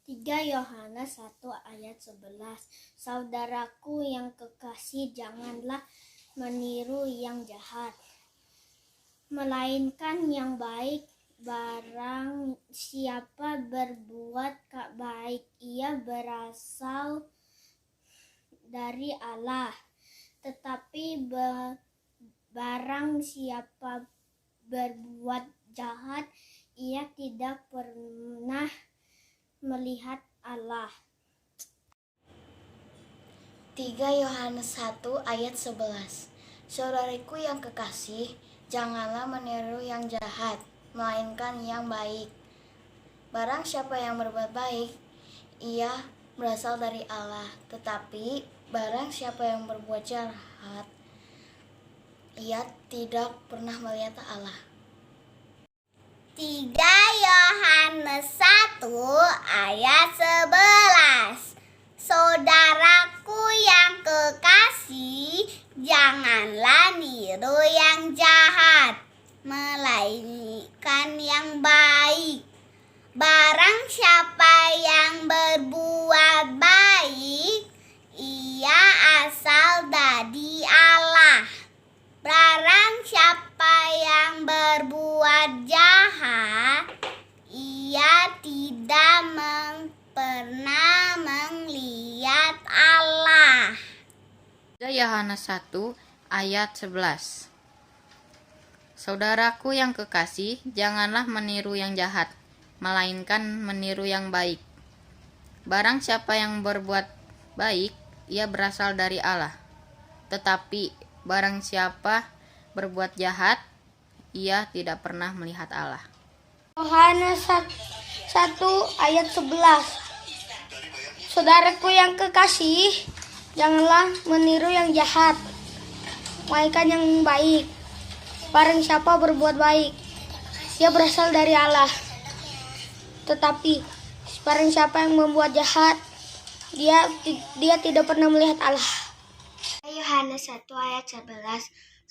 Tiga Yohanes 1 ayat 11. Saudaraku yang kekasih, janganlah meniru yang jahat, melainkan yang baik. Barang siapa berbuat baik, ia berasal dari Allah. Tetapi barang siapa berbuat jahat, ia tidak pernah melihat Allah. 3 Yohanes 1 ayat 11. Saudariku yang kekasih, janganlah meniru yang jahat, melainkan yang baik. Barang siapa yang berbuat baik, ia berasal dari Allah. Tetapi barang siapa yang berbuat jahat, ia tidak pernah melihat Allah. 3 Yohanes 1 ayat 11. Saudaraku yang kekasih, janganlah niru yang jahat, melainkan yang baik. Barang siapa yang berbuat baik, ia asal dari Allah. Barang siapa yang berbuat jahat, ia tidak pernah melihat Allah. 3 Yohanes 1 ayat 11. Saudaraku yang kekasih, janganlah meniru yang jahat, melainkan meniru yang baik. Barang siapa yang berbuat baik, ia berasal dari Allah. Tetapi barang siapa berbuat jahat, ia tidak pernah melihat Allah. Yohanes 1 ayat 11. Saudaraku yang kekasih, janganlah meniru yang jahat, melainkan yang baik. Barang siapa berbuat baik, ia berasal dari Allah. Tetapi barang siapa yang membuat jahat, dia tidak pernah melihat Allah. Yohanes 1 ayat 11.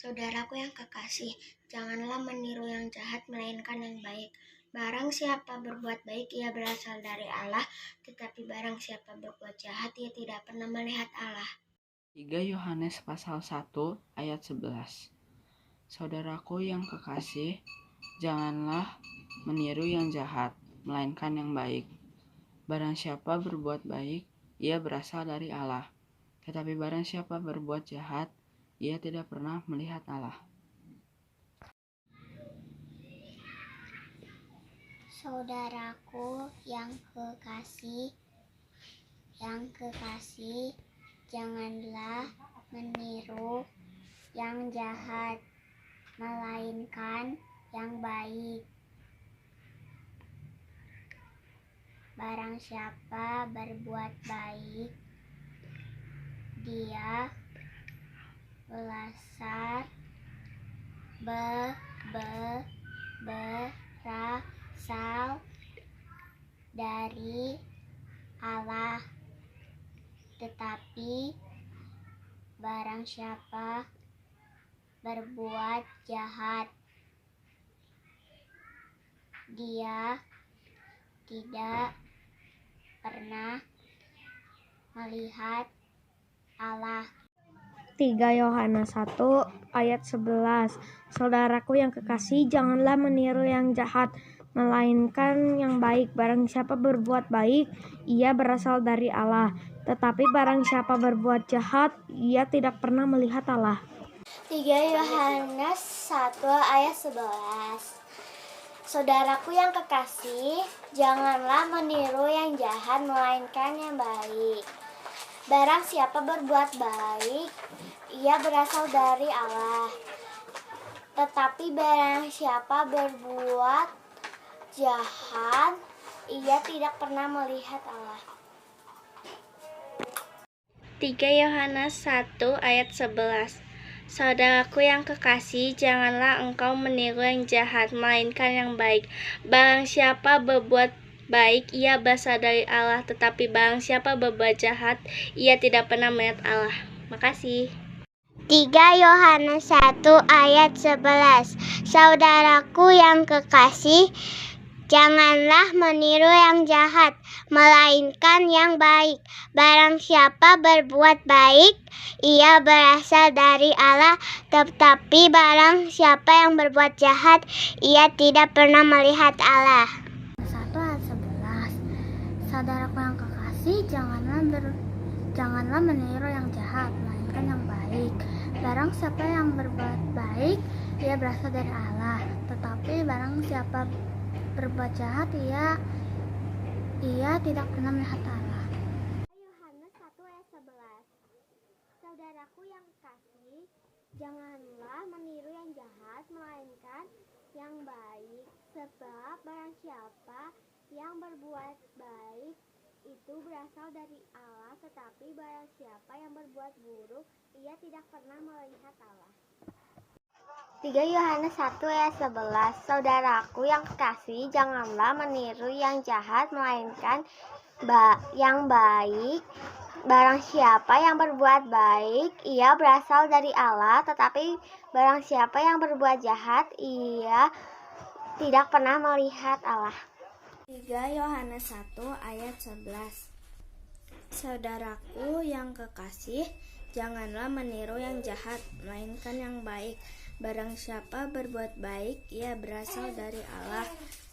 Saudaraku yang kekasih, janganlah meniru yang jahat, melainkan yang baik. Barang siapa berbuat baik, ia berasal dari Allah. Tetapi barang siapa berbuat jahat, ia tidak pernah melihat Allah. 3 Yohanes pasal 1 ayat 11. Saudaraku yang kekasih, janganlah meniru yang jahat, melainkan yang baik. Barang siapa berbuat baik, ia berasal dari Allah. Tetapi barang siapa berbuat jahat, ia tidak pernah melihat Allah. Saudaraku yang kekasih, janganlah meniru yang jahat, melainkan yang baik. Barang siapa berbuat baik, dia berasal dari Allah. Tetapi barang siapa berbuat jahat, dia tidak pernah melihat Allah. 3 Yohanes 1 ayat 11. Saudaraku yang kekasih, janganlah meniru yang jahat, melainkan yang baik. Barang siapa berbuat baik, ia berasal dari Allah. Tetapi barang siapa berbuat jahat, ia tidak pernah melihat Allah. 3 Yohanes 1 ayat 11. Saudaraku yang kekasih, janganlah meniru yang jahat, melainkan yang baik. Barang siapa berbuat baik, ia berasal dari Allah. Tetapi barang siapa berbuat jahat, ia tidak pernah melihat Allah. 3 Yohanes 1 ayat 11. Saudaraku yang kekasih, janganlah engkau meniru yang jahat, melainkan yang baik. Barang siapa berbuat baik, ia berasal dari Allah, tetapi barang siapa berbuat jahat, ia tidak pernah melihat Allah. Makasih. 3 Yohanes 1 ayat 11. Saudaraku yang kekasih, janganlah meniru yang jahat, melainkan yang baik. Barang siapa berbuat baik, ia berasal dari Allah, tetapi barang siapa yang berbuat jahat, ia tidak pernah melihat Allah. 1 ayat 11. Saudaraku yang kekasih, janganlah meniru yang jahat, melainkan yang baik. Barang siapa yang berbuat baik, ia berasal dari Allah. Tetapi barang siapa berbuat jahat, ia tidak pernah melihat Allah. Yohanes 1 ayat 11. Saudaraku yang kekasih, janganlah meniru yang jahat, melainkan yang baik. Sebab barang siapa yang berbuat baik itu berasal dari Allah, tetapi barang siapa yang berbuat buruk, ia tidak pernah melihat Allah. 3 Yohanes 1 ayat 11. Saudaraku yang kekasih, janganlah meniru yang jahat, melainkan yang baik. Barang siapa yang berbuat baik, ia berasal dari Allah, tetapi barang siapa yang berbuat jahat, ia tidak pernah melihat Allah. 3 Yohanes 1 ayat 11. Saudaraku yang kekasih, janganlah meniru yang jahat, melainkan yang baik. Barang siapa berbuat baik, ia berasal dari Allah.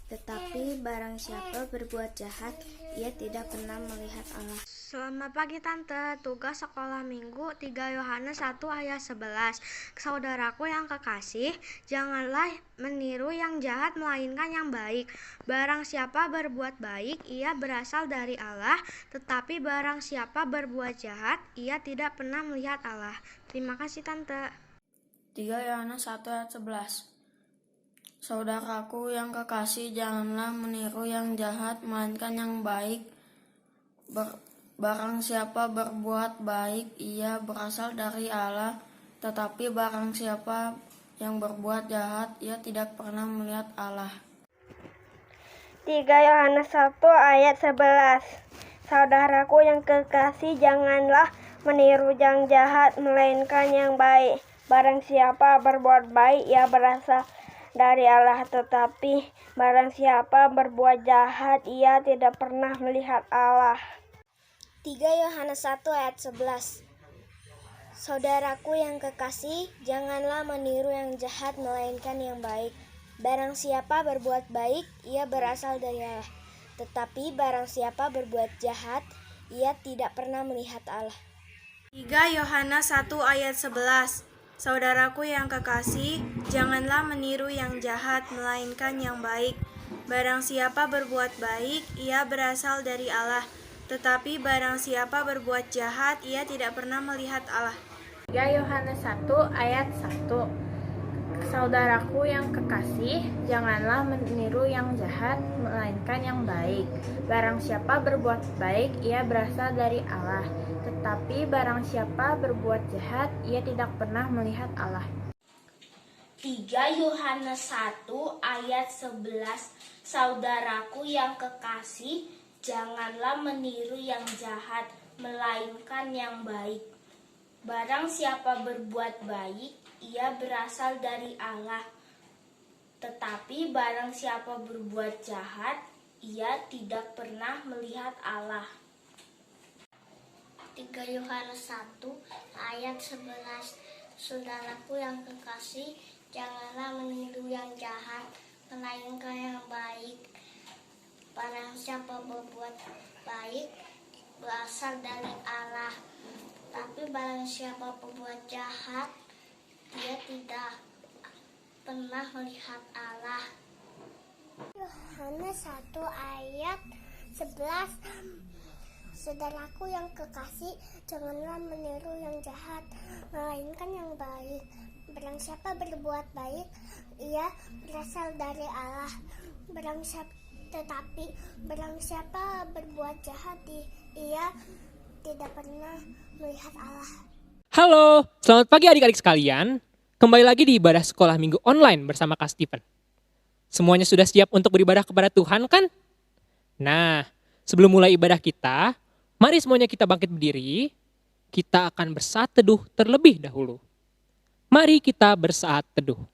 Tetapi barang siapa berbuat jahat, ia tidak pernah melihat Allah. Selamat pagi Tante, tugas sekolah minggu 3 Yohanes 1 ayat 11. Saudaraku yang kekasih, janganlah meniru yang jahat melainkan yang baik. Barang siapa berbuat baik, ia berasal dari Allah. Tetapi barang siapa berbuat jahat, ia tidak pernah melihat Allah. Terima kasih Tante. 3 Yohanes 1 ayat 11. Saudaraku yang kekasih, janganlah meniru yang jahat, melainkan yang baik. Barang siapa berbuat baik, ia berasal dari Allah. Tetapi barang siapa yang berbuat jahat, ia tidak pernah melihat Allah. 3 Yohanes 1 ayat 11. Saudaraku yang kekasih, janganlah meniru yang jahat, melainkan yang baik. Barang siapa berbuat baik, ia berasal dari Allah, tetapi barang siapa berbuat jahat, ia tidak pernah melihat Allah. 3 Yohanes 1 ayat 11. Saudaraku yang kekasih, janganlah meniru yang jahat, melainkan yang baik. Barang siapa berbuat baik, ia berasal dari Allah. Tetapi barang siapa berbuat jahat, ia tidak pernah melihat Allah. 3 Yohanes 1 ayat 11. Saudaraku yang kekasih, janganlah meniru yang jahat, melainkan yang baik. Barang siapa berbuat baik, ia berasal dari Allah. Tetapi barang siapa berbuat jahat, ia tidak pernah melihat Allah. 3 Yohanes 1 ayat 1. Saudaraku yang kekasih, janganlah meniru yang jahat, melainkan yang baik. Barang siapa berbuat baik, ia berasal dari Allah. Tetapi barang siapa berbuat jahat, ia tidak pernah melihat Allah. 3 Yohanes 1 ayat 11. Saudaraku yang kekasih, janganlah meniru yang jahat, melainkan yang baik. Barang siapa berbuat baik, ia berasal dari Allah. Tetapi barang siapa berbuat jahat, ia tidak pernah melihat Allah. 3 Yohanes 1 ayat 11. Saudaraku yang kekasih, janganlah meniru yang jahat, melainkan yang baik. Barang siapa berbuat baik, berasal dari Allah. Tapi barang siapa berbuat jahat, dia tidak pernah melihat Allah. Yohanes 1 ayat 11. Saudaraku yang kekasih, janganlah meniru yang jahat, melainkan yang baik. Barang siapa berbuat baik, ia berasal dari Allah. Tetapi barang siapa berbuat jahat, ia tidak pernah melihat Allah. Halo, selamat pagi adik-adik sekalian. Kembali lagi di ibadah sekolah minggu online bersama Kak Stephen. Semuanya sudah siap untuk beribadah kepada Tuhan kan? Nah, sebelum mulai ibadah kita, mari semuanya kita bangkit berdiri. Kita akan bersaat teduh terlebih dahulu. Mari kita bersaat teduh.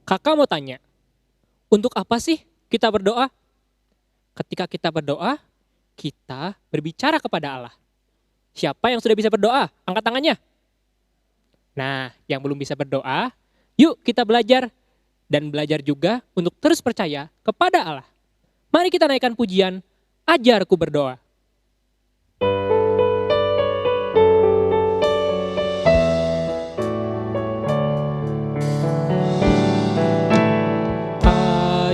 Kakak mau tanya, untuk apa sih kita berdoa? Ketika kita berdoa, kita berbicara kepada Allah. Siapa yang sudah bisa berdoa? Angkat tangannya. Nah, yang belum bisa berdoa, yuk kita belajar. Dan belajar juga untuk terus percaya kepada Allah. Mari kita naikkan pujian, Ajarku Berdoa.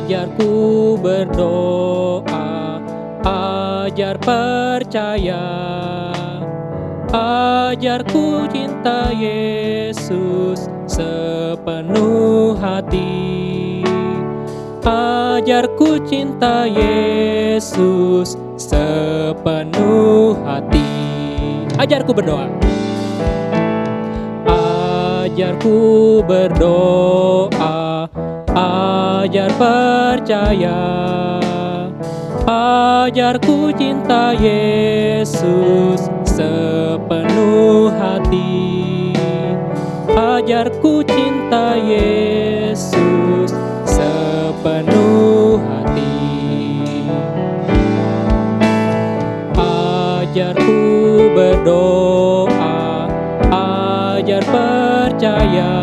Ajarku berdoa, ajar percaya, ajarku cinta Yesus sepenuh hati. Ajarku cinta Yesus sepenuh hati. Ajarku berdoa. Ajarku berdoa, ajar percaya, ajarku cinta Yesus sepenuh hati. Ajarku cinta Yesus sepenuh hati. Ajarku berdoa, ajar percaya,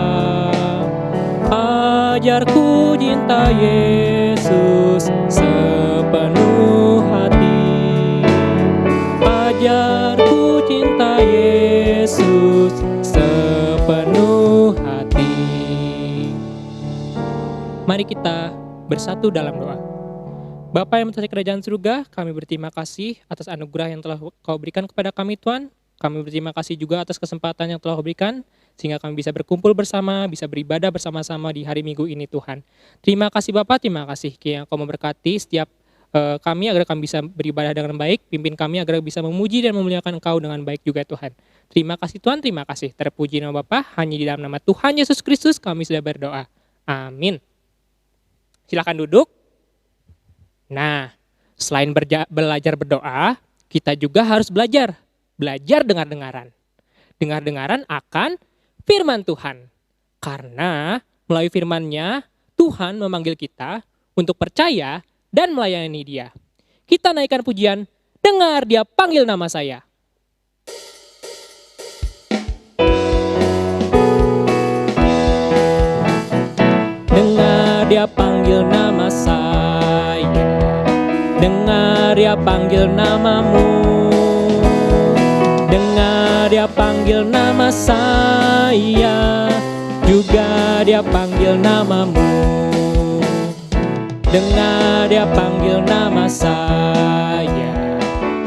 ajarku cinta Yesus sepenuh hati. Ajarku cinta Yesus sepenuh hati. Mari kita bersatu dalam doa. Bapa yang menguasai kerajaan surga, kami berterima kasih atas anugerah yang telah Kau berikan kepada kami Tuhan. Kami berterima kasih juga atas kesempatan yang telah Kau berikan, sehingga kami bisa berkumpul bersama, bisa beribadah bersama-sama di hari Minggu ini Tuhan. Terima kasih Bapak, terima kasih yang Kau memberkati setiap kami agar kami bisa beribadah dengan baik, pimpin kami agar bisa memuji dan memuliakan Engkau dengan baik juga Tuhan. Terima kasih Tuhan, terima kasih. Terpuji nama Bapa, hanya di dalam nama Tuhan Yesus Kristus kami sudah berdoa. Amin. Silakan duduk. Nah, selain belajar berdoa, kita juga harus belajar dengar-dengaran. Dengar-dengaran akan firman Tuhan. Karena melalui firman-Nya, Tuhan memanggil kita untuk percaya dan melayani Dia. Kita naikkan pujian, dengar Dia panggil nama saya. Dengar Dia panggil nama saya. Dengar Dia panggil namamu. Dengar Dia panggil nama saya, juga Dia panggil namamu. Dengar Dia panggil nama saya,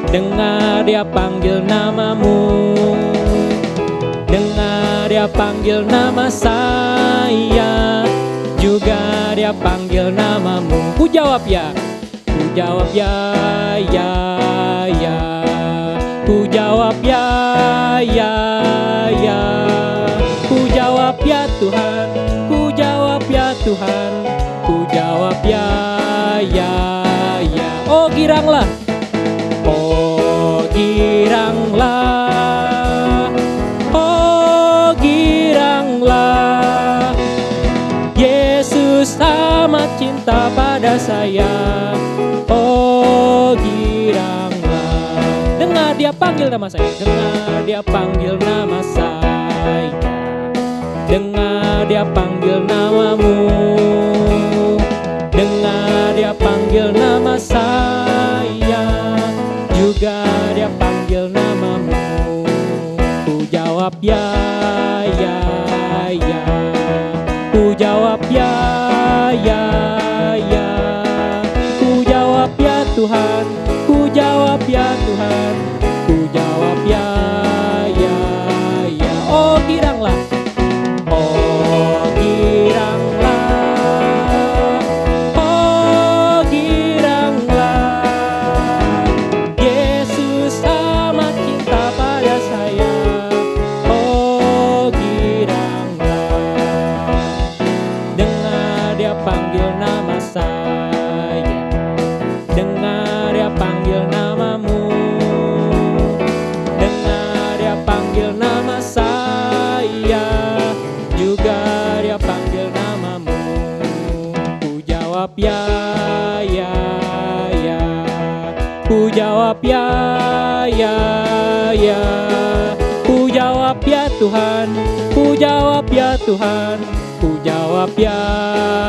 dengar Dia panggil namamu. Dengar Dia panggil nama saya, juga Dia panggil namamu. Ku jawab ya. Ku jawab ya, ya, ya. Ku jawab ya, ya, ya. Ku jawab ya Tuhan. Ku jawab ya Tuhan. Ku jawab ya, ya, ya. Oh giranglah. Oh giranglah. Oh giranglah. Yesus amat cinta pada saya. Oh giranglah. Dengar Dia panggil nama saya. Dengar dia panggil nama saya. Dengar dia panggil namamu. Dengar dia panggil nama saya. Juga dia panggil namamu. Ku jawab ya, ya, ya. Ku jawab ya, ya, ya. Ku jawab ya Tuhan. Ku jawab ya Tuhan. Ku jawab ya, ya, ya. Oh giranglah. Oh giranglah. Oh giranglah. Yesus amat cinta pada saya. Oh giranglah. Dengar dia panggil nama saya. Dengar dia panggil namamu. Dengar dia panggil nama saya. Juga dia panggil namamu. Ku jawab ya, ya, ya. Ku jawab ya, ya, ya. Ku jawab ya Tuhan. Ku jawab ya Tuhan. Ku jawab ya,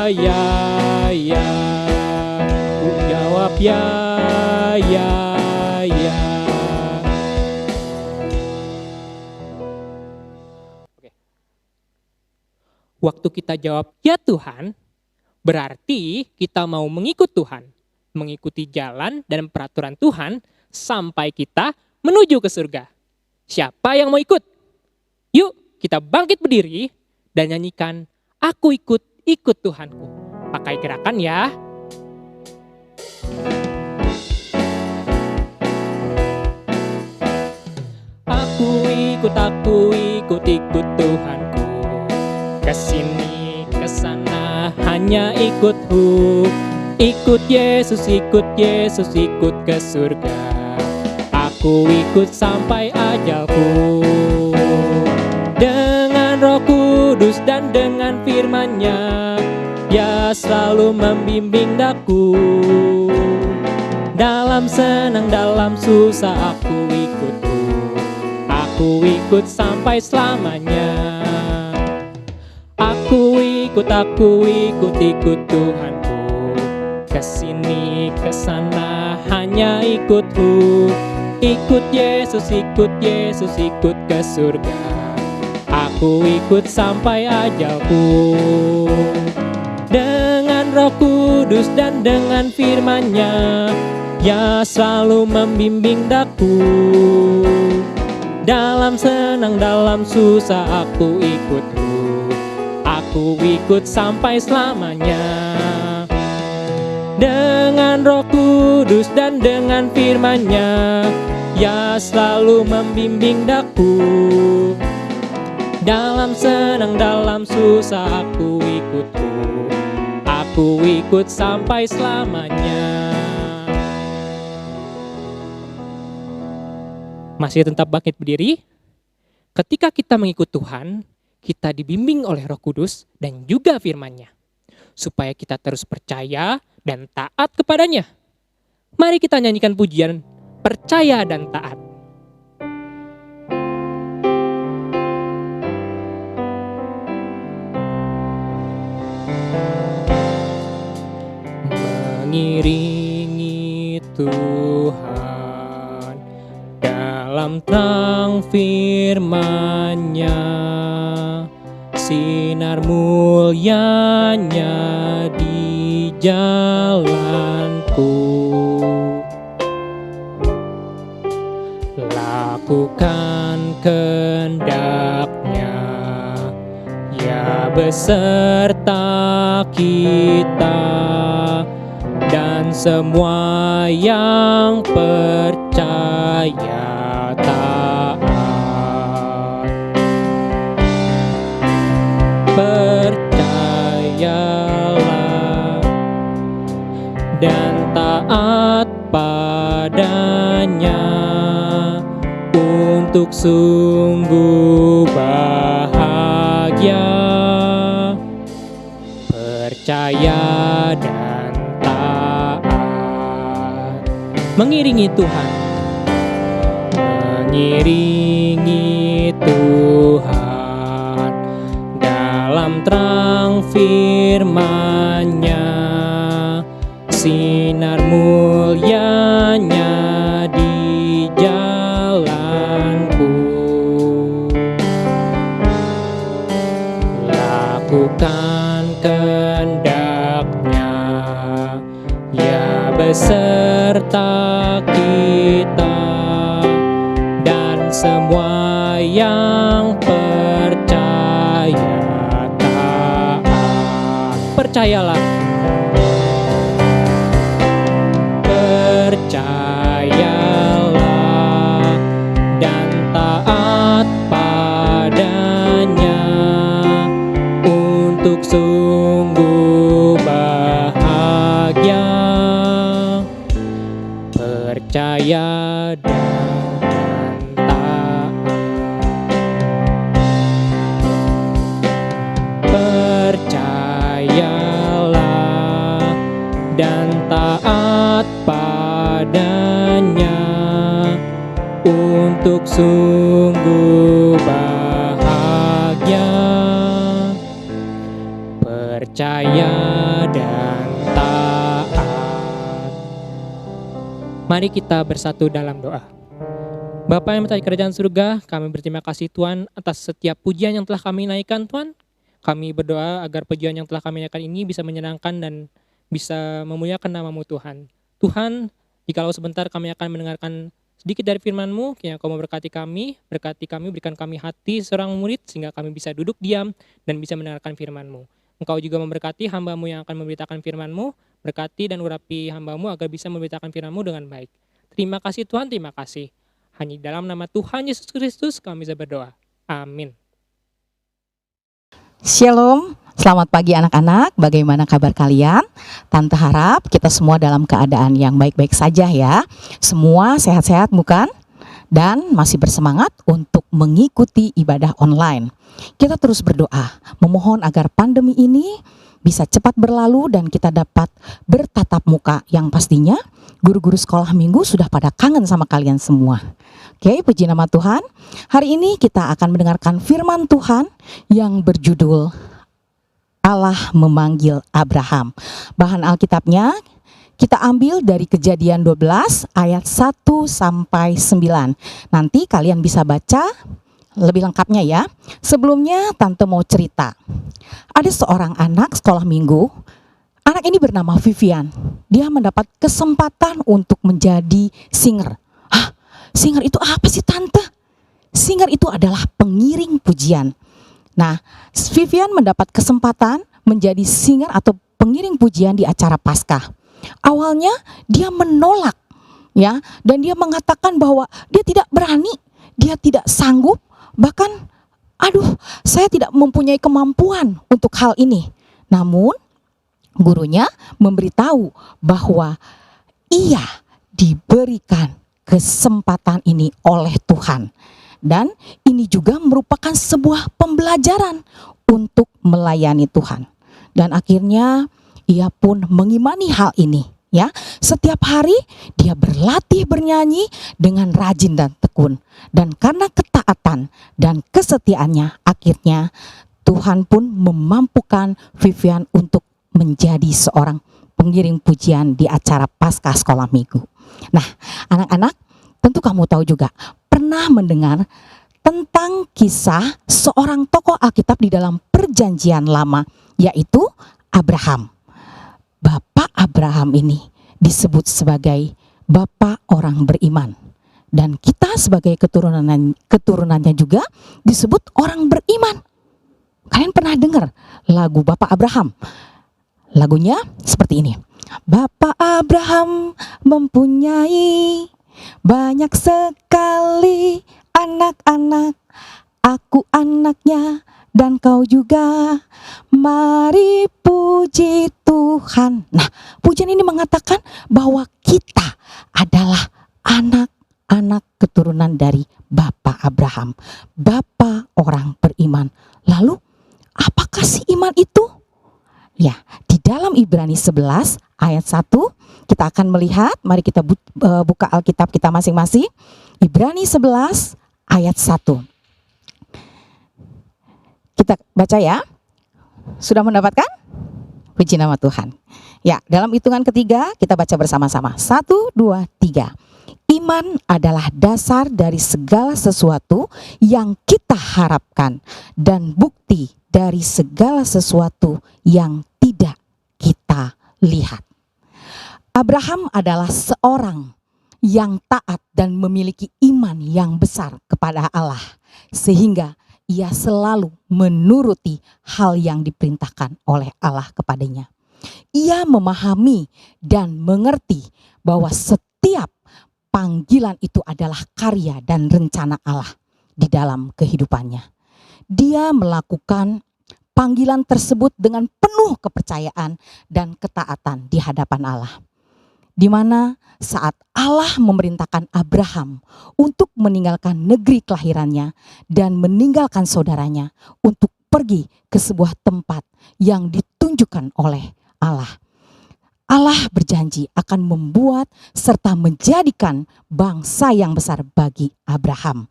ya, ya. Ku jawab ya, ya, ya. Waktu kita jawab ya Tuhan, berarti kita mau mengikut Tuhan, mengikuti jalan dan peraturan Tuhan sampai kita menuju ke surga. Siapa yang mau ikut? Yuk kita bangkit berdiri dan nyanyikan Aku ikut, ikut Tuhanku. Pakai gerakan ya. Aku ikut, ikut Tuhanku. Kesini, kesana, hanya ikutku. Ikut Yesus, ikut ke surga. Aku ikut sampai ajalku. Dengan Roh Kudus dan dengan firman-Nya, Dia selalu membimbing daku. Dalam senang, dalam susah, aku ikutku. Aku ikut sampai selamanya. Aku ikut, ikut Tuhanku. Kesini, kesana, hanya ikutku. Ikut Yesus, ikut ke surga. Aku ikut sampai ajalku. Dengan Roh Kudus dan dengan firman-Nya, Dia selalu membimbing daku. Dalam senang, dalam susah, aku ikutku. Aku ikut sampai selamanya. Dengan Roh Kudus dan dengan firman-Nya, Dia selalu membimbing daku. Dalam senang, dalam susah, aku ikutku. Aku ikut sampai selamanya. Masih tetap bangkit berdiri. Ketika kita mengikut Tuhan, kita dibimbing oleh Roh Kudus dan juga firman-Nya, supaya kita terus percaya dan taat kepadanya. Mari kita nyanyikan pujian Percaya dan Taat. Mengiringi Tuhan dalam terang firman-Nya, sinar mulia-Nya di jalanku. Lakukan kehendak-Nya, Ya beserta kita dan semua yang percaya taat. Percayalah dan taat padanya, untuk sungguh bahagia. Percaya dan taat, mengiringi Tuhan, mengiringi Tuhan dalam terang firman-Nya, sinar mulianya di jalanku. Lakukan kehendak-Nya, Ya beserta kita dan semua yang percaya taat. Percayalah, percayalah dan taat padanya untuk sungguh bahagia. Percaya dan taat. Percayalah dan taat padanya untuk sungguh bahagia. Percaya dan taat. Mari kita bersatu dalam doa. Bapa yang berada di kerajaan surga, kami berterima kasih Tuhan atas setiap pujian yang telah kami naikkan Tuhan. Kami berdoa agar pujian yang telah kami naikkan ini bisa menyenangkan dan bisa memuliakan nama-Mu Tuhan. Tuhan, jikalau sebentar kami akan mendengarkan sedikit dari firman-Mu, kiranya Kau memberkati kami, berikan kami hati seorang murid sehingga kami bisa duduk diam dan bisa mendengarkan firman-Mu. Engkau juga memberkati hamba-Mu yang akan memberitakan firman-Mu, berkati dan urapi hamba-Mu agar bisa memberitakan firman-Mu dengan baik. Terima kasih Tuhan, terima kasih. Hanya di dalam nama Tuhan Yesus Kristus kami bisa berdoa. Amin. Shalom, selamat pagi anak-anak, bagaimana kabar kalian? Tante harap kita semua dalam keadaan yang baik-baik saja ya. Semua sehat-sehat bukan? Dan masih bersemangat untuk mengikuti ibadah online. Kita terus berdoa, memohon agar pandemi ini bisa cepat berlalu dan kita dapat bertatap muka yang pastinya guru-guru sekolah minggu sudah pada kangen sama kalian semua. Oke, puji nama Tuhan. Hari ini kita akan mendengarkan firman Tuhan yang berjudul Allah memanggil Abraham. Bahan Alkitabnya kita ambil dari Kejadian 12 ayat 1 sampai 9. Nanti kalian bisa baca lebih lengkapnya ya. Sebelumnya Tante mau cerita. Ada seorang anak sekolah minggu. Anak ini bernama Vivian. Dia mendapat kesempatan untuk menjadi singer. Hah? Singer itu apa sih Tante? Singer itu adalah pengiring pujian. Nah, Vivian mendapat kesempatan menjadi singer atau pengiring pujian di acara Paskah. Awalnya dia menolak ya, dan dia mengatakan bahwa dia tidak berani, dia tidak sanggup, bahkan saya tidak mempunyai kemampuan untuk hal ini. Namun gurunya memberitahu bahwa ia diberikan kesempatan ini oleh Tuhan. Dan ini juga merupakan sebuah pembelajaran untuk melayani Tuhan. Dan akhirnya ia pun mengimani hal ini ya. Setiap hari dia berlatih bernyanyi dengan rajin dan tekun. Dan karena ketaatan dan kesetiaannya, akhirnya Tuhan pun memampukan Vivian untuk menjadi seorang pengiring pujian di acara Paskah sekolah minggu. Nah, anak-anak, tentu kamu tahu juga pernah mendengar tentang kisah seorang tokoh Alkitab di dalam Perjanjian Lama, yaitu Abraham. Bapak Abraham ini disebut sebagai bapak orang beriman. Dan kita sebagai keturunannya juga disebut orang beriman. Kalian pernah dengar lagu Bapak Abraham? Lagunya seperti ini. Bapak Abraham mempunyai banyak sekali anak-anak, aku anaknya dan kau juga. Mari puji Tuhan. Nah, pujian ini mengatakan bahwa kita adalah anak-anak keturunan dari Bapak Abraham, Bapak orang beriman. Lalu, apakah sih iman itu? Ya, di dalam Ibrani 11 ayat 1 kita akan melihat, mari kita buka Alkitab kita masing-masing. Ibrani 11 ayat 1. Kita baca ya. Sudah mendapatkan? Puji nama Tuhan. Ya, dalam hitungan ketiga kita baca bersama-sama. 1, 2, 3. Iman adalah dasar dari segala sesuatu yang kita harapkan dan bukti dari segala sesuatu yang tidak kita lihat. Abraham adalah seorang yang taat dan memiliki iman yang besar kepada Allah, sehingga ia selalu menuruti hal yang diperintahkan oleh Allah kepadanya. Ia memahami dan mengerti bahwa setiap panggilan itu adalah karya dan rencana Allah di dalam kehidupannya. Dia melakukan panggilan tersebut dengan penuh kepercayaan dan ketaatan di hadapan Allah. Di mana saat Allah memerintahkan Abraham untuk meninggalkan negeri kelahirannya dan meninggalkan saudaranya untuk pergi ke sebuah tempat yang ditunjukkan oleh Allah. Allah berjanji akan membuat serta menjadikan bangsa yang besar bagi Abraham,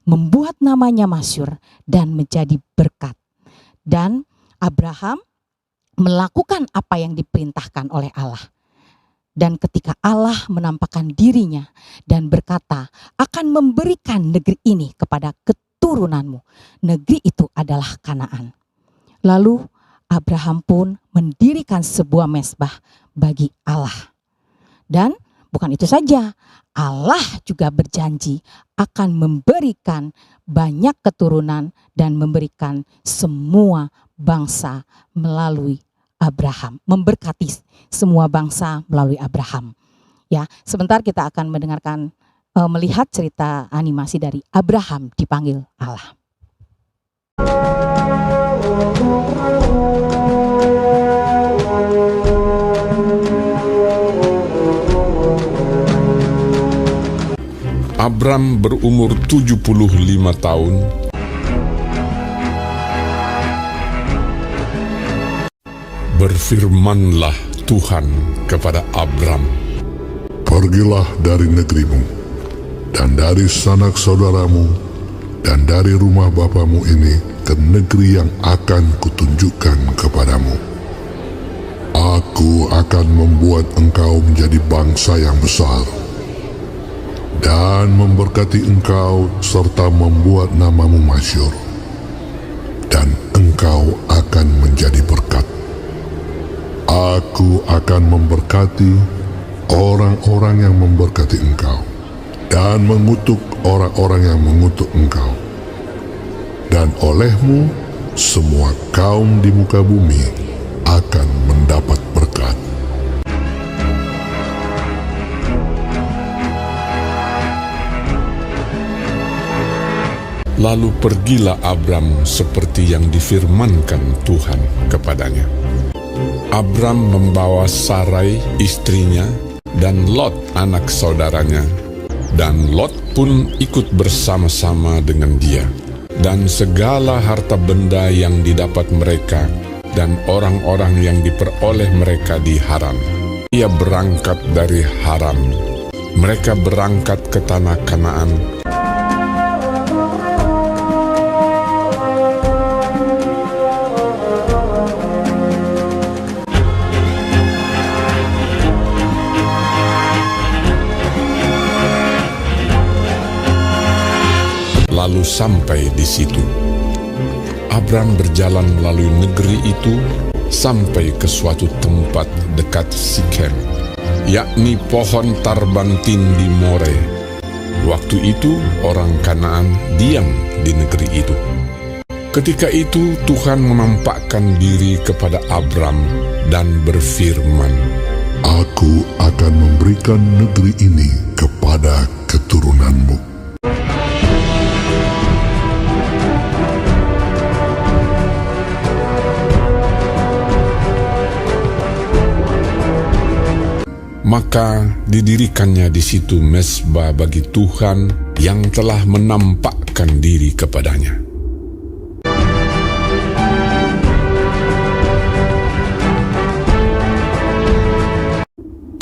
membuat namanya masyhur dan menjadi berkat. Dan Abraham melakukan apa yang diperintahkan oleh Allah. Dan ketika Allah menampakkan dirinya dan berkata akan memberikan negeri ini kepada keturunanmu, negeri itu adalah Kanaan. Lalu Abraham pun mendirikan sebuah mezbah bagi Allah. Dan bukan itu saja, Allah juga berjanji akan memberikan banyak keturunan dan memberikan semua bangsa melalui Abraham, memberkati semua bangsa melalui Abraham. Ya, sebentar kita akan mendengarkan melihat cerita animasi dari Abraham dipanggil Allah. Abram berumur 75 tahun. Berfirmanlah Tuhan kepada Abram, "Pergilah dari negerimu, dan dari sanak saudaramu, dan dari rumah bapamu ini ke negeri yang akan kutunjukkan kepadamu. Aku akan membuat engkau menjadi bangsa yang besar, dan memberkati engkau serta membuat namamu masyhur, dan engkau akan menjadi berkat. Aku akan memberkati orang-orang yang memberkati engkau, dan mengutuk orang-orang yang mengutuk engkau. Dan olehmu semua kaum di muka bumi akan mendapat berkat." Lalu pergilah Abram seperti yang difirmankan Tuhan kepadanya. Abram membawa Sarai istrinya dan Lot anak saudaranya, dan Lot pun ikut bersama-sama dengan dia, dan segala harta benda yang didapat mereka dan orang-orang yang diperoleh mereka di Haran. Ia berangkat dari Haran. Mereka berangkat ke tanah Kanaan. Lalu sampai di situ, Abram berjalan melalui negeri itu sampai ke suatu tempat dekat Sikem, yakni pohon tarbantin di More. Waktu itu orang Kanaan diam di negeri itu. Ketika itu Tuhan menampakkan diri kepada Abram dan berfirman, "Aku akan memberikan negeri ini kepada keturunanmu." Maka didirikannya di situ mezbah bagi Tuhan yang telah menampakkan diri kepadanya.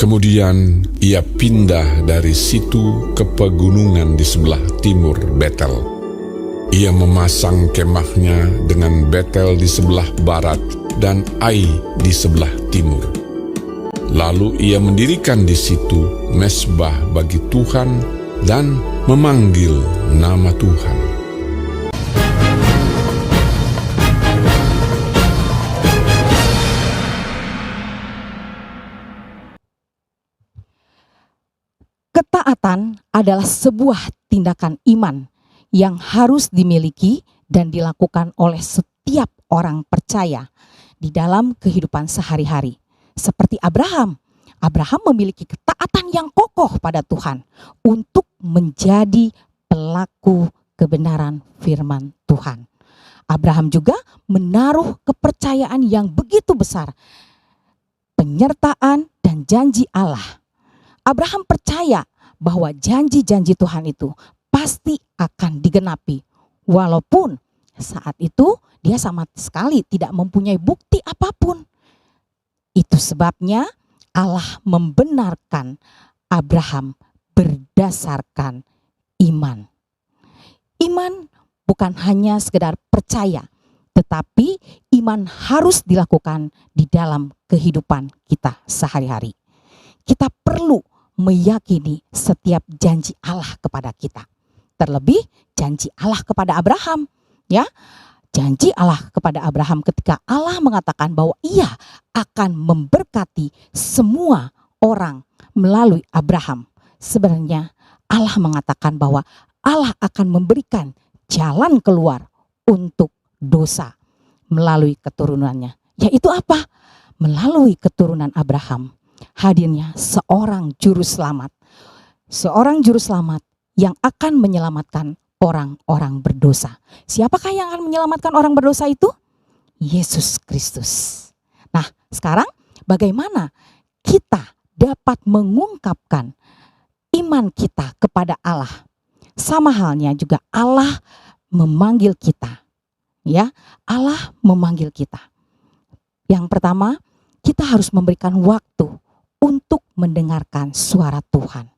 Kemudian ia pindah dari situ ke pegunungan di sebelah timur Betel. Ia memasang kemahnya dengan Betel di sebelah barat dan Ai di sebelah timur. Lalu ia mendirikan di situ mezbah bagi Tuhan dan memanggil nama Tuhan. Ketaatan adalah sebuah tindakan iman yang harus dimiliki dan dilakukan oleh setiap orang percaya di dalam kehidupan sehari-hari. Seperti Abraham. Abraham memiliki ketaatan yang kokoh pada Tuhan untuk menjadi pelaku kebenaran firman Tuhan. Abraham juga menaruh kepercayaan yang begitu besar, penyertaan dan janji Allah. Abraham percaya bahwa janji-janji Tuhan itu pasti akan digenapi. Walaupun saat itu dia sama sekali tidak mempunyai bukti apapun. Itu sebabnya Allah membenarkan Abraham berdasarkan iman. Iman bukan hanya sekedar percaya, tetapi iman harus dilakukan di dalam kehidupan kita sehari-hari. Kita perlu meyakini setiap janji Allah kepada kita. Terlebih janji Allah kepada Abraham, ya. Janji Allah kepada Abraham ketika Allah mengatakan bahwa ia akan memberkati semua orang melalui Abraham. Sebenarnya Allah mengatakan bahwa Allah akan memberikan jalan keluar untuk dosa melalui keturunannya. Yaitu apa? Melalui keturunan Abraham. Hadirnya seorang juru selamat. Seorang juru selamat yang akan menyelamatkan orang-orang berdosa. Siapakah yang akan menyelamatkan orang berdosa itu? Yesus Kristus. Nah, sekarang bagaimana kita dapat mengungkapkan iman kita kepada Allah? Sama halnya juga Allah memanggil kita. Ya, Allah memanggil kita. Yang pertama, kita harus memberikan waktu untuk mendengarkan suara Tuhan.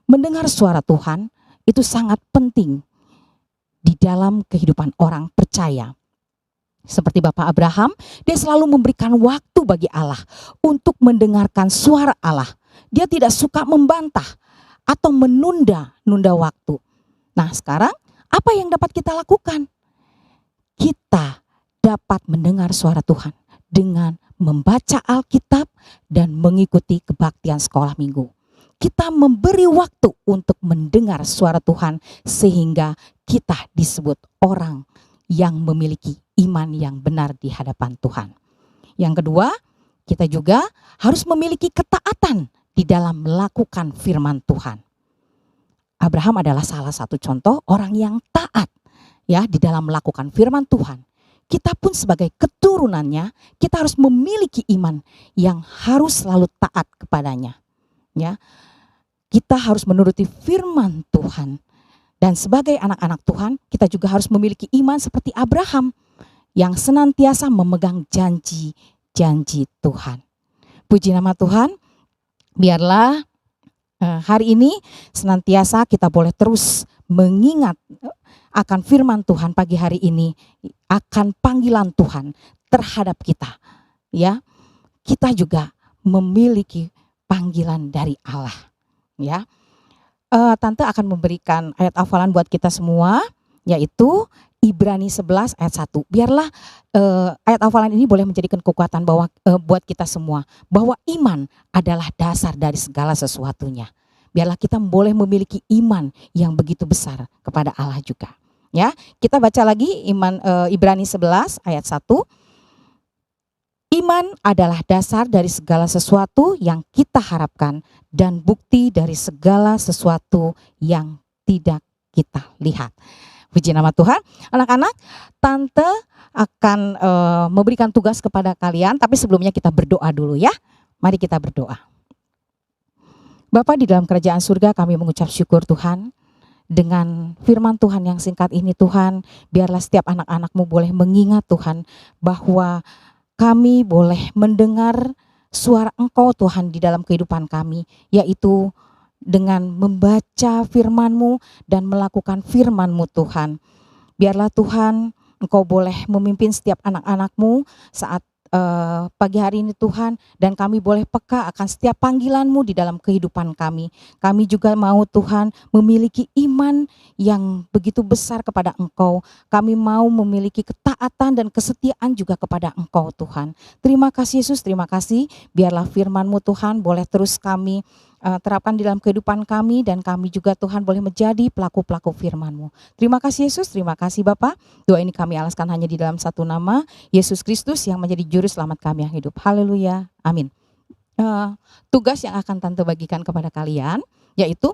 Mendengar suara Tuhan itu sangat penting di dalam kehidupan orang percaya. Seperti Bapak Abraham, dia selalu memberikan waktu bagi Allah untuk mendengarkan suara Allah. Dia tidak suka membantah atau menunda waktu. Nah, sekarang apa yang dapat kita lakukan? Kita dapat mendengar suara Tuhan dengan membaca Alkitab dan mengikuti kebaktian sekolah minggu. Kita memberi waktu untuk mendengar suara Tuhan sehingga kita disebut orang yang memiliki iman yang benar di hadapan Tuhan. Yang kedua, kita juga harus memiliki ketaatan di dalam melakukan firman Tuhan. Abraham adalah salah satu contoh orang yang taat ya di dalam melakukan firman Tuhan. Kita pun sebagai keturunannya, kita harus memiliki iman yang harus selalu taat kepadanya. Ya, kita harus menuruti firman Tuhan. Dan sebagai anak-anak Tuhan, kita juga harus memiliki iman seperti Abraham yang senantiasa memegang janji-janji Tuhan. Puji nama Tuhan, biarlah hari ini senantiasa kita boleh terus mengingat akan firman Tuhan pagi hari ini, akan panggilan Tuhan terhadap kita. Ya, kita juga memiliki panggilan dari Allah. Ya, Tante akan memberikan ayat hafalan buat kita semua, yaitu Ibrani 11 ayat 1. Biarlah ayat hafalan ini boleh menjadikan kekuatan bahwa buat kita semua, bahwa iman adalah dasar dari segala sesuatunya. Biarlah kita boleh memiliki iman yang begitu besar kepada Allah juga. Ya, kita baca lagi Ibrani 11 ayat 1. Iman adalah dasar dari segala sesuatu yang kita harapkan dan bukti dari segala sesuatu yang tidak kita lihat. Puji nama Tuhan. Anak-anak, Tante akan memberikan tugas kepada kalian, tapi sebelumnya kita berdoa dulu ya. Mari kita berdoa. Bapa di dalam kerajaan surga, kami mengucap syukur Tuhan. Dengan firman Tuhan yang singkat ini Tuhan, biarlah setiap anak-anak-Mu boleh mengingat Tuhan bahwa kami boleh mendengar suara Engkau Tuhan di dalam kehidupan kami, yaitu dengan membaca firman-Mu dan melakukan firman-Mu Tuhan. Biarlah Tuhan Engkau boleh memimpin setiap anak-anak-Mu saat pagi hari ini Tuhan, dan kami boleh peka akan setiap panggilan-Mu di dalam kehidupan kami. Kami juga mau Tuhan memiliki iman yang begitu besar kepada Engkau. Kami mau memiliki ketaatan dan kesetiaan juga kepada Engkau Tuhan. Terima kasih Yesus, terima kasih. Biarlah firman-Mu Tuhan boleh terus kami terapkan di dalam kehidupan kami, dan kami juga Tuhan boleh menjadi pelaku-pelaku firman-Mu. Terima kasih Yesus, terima kasih Bapa. Doa ini kami alaskan hanya di dalam satu nama, Yesus Kristus yang menjadi juru selamat kami yang hidup. Haleluya, amin. Tugas yang akan Tante bagikan kepada kalian, yaitu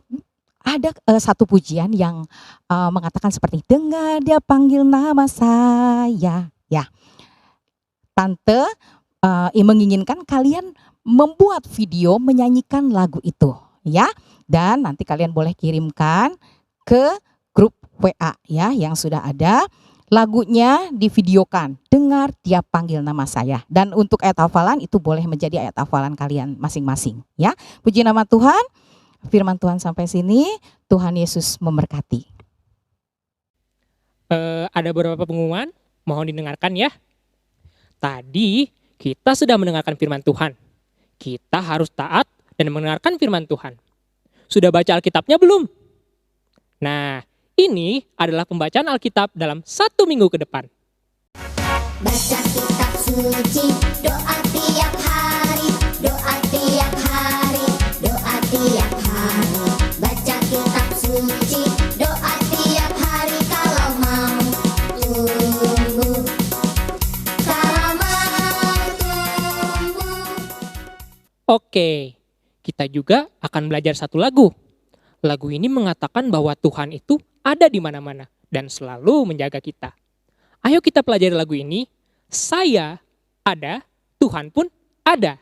ada satu pujian yang mengatakan seperti, dengar dia panggil nama saya. Ya, Tante menginginkan kalian membuat video menyanyikan lagu itu, ya. Dan nanti kalian boleh kirimkan ke grup WA ya yang sudah ada. Lagunya divideokan, dengar dia panggil nama saya. Dan untuk ayat hafalan itu boleh menjadi ayat hafalan kalian masing-masing, ya. Puji nama Tuhan. Firman Tuhan sampai sini. Tuhan Yesus memberkati. Ada beberapa pengumuman, mohon didengarkan ya. Tadi kita sudah mendengarkan firman Tuhan. Kita harus taat dan mendengarkan firman Tuhan. Sudah baca Alkitabnya belum? Nah, ini adalah pembacaan Alkitab dalam 1 minggu ke depan. Baca kitab suci, doa tiap hari, doa tiap hari, doa tiap hari. Baca kitab suci, doa tiap hari kalau mau tumbuh, kalau mau tumbuh. Oke, kita juga akan belajar satu lagu. Lagu ini mengatakan bahwa Tuhan itu ada di mana-mana dan selalu menjaga kita. Ayo kita pelajari lagu ini. Saya ada, Tuhan pun ada.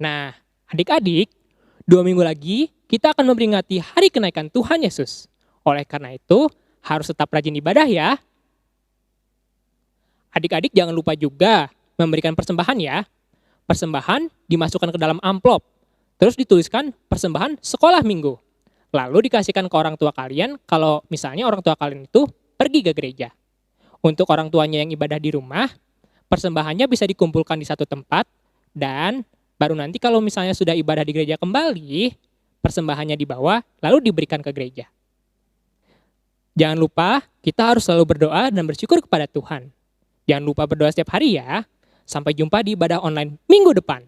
Nah, adik-adik, 2 minggu lagi kita akan memperingati hari kenaikan Tuhan Yesus. Oleh karena itu, harus tetap rajin ibadah ya. Adik-adik jangan lupa juga memberikan persembahan ya. Persembahan dimasukkan ke dalam amplop. Terus dituliskan persembahan sekolah minggu. Lalu dikasihkan ke orang tua kalian kalau misalnya orang tua kalian itu pergi ke gereja. Untuk orang tuanya yang ibadah di rumah, persembahannya bisa dikumpulkan di satu tempat, dan baru nanti kalau misalnya sudah ibadah di gereja kembali, persembahannya dibawa lalu diberikan ke gereja. Jangan lupa kita harus selalu berdoa dan bersyukur kepada Tuhan. Jangan lupa berdoa setiap hari ya. Sampai jumpa di ibadah online minggu depan.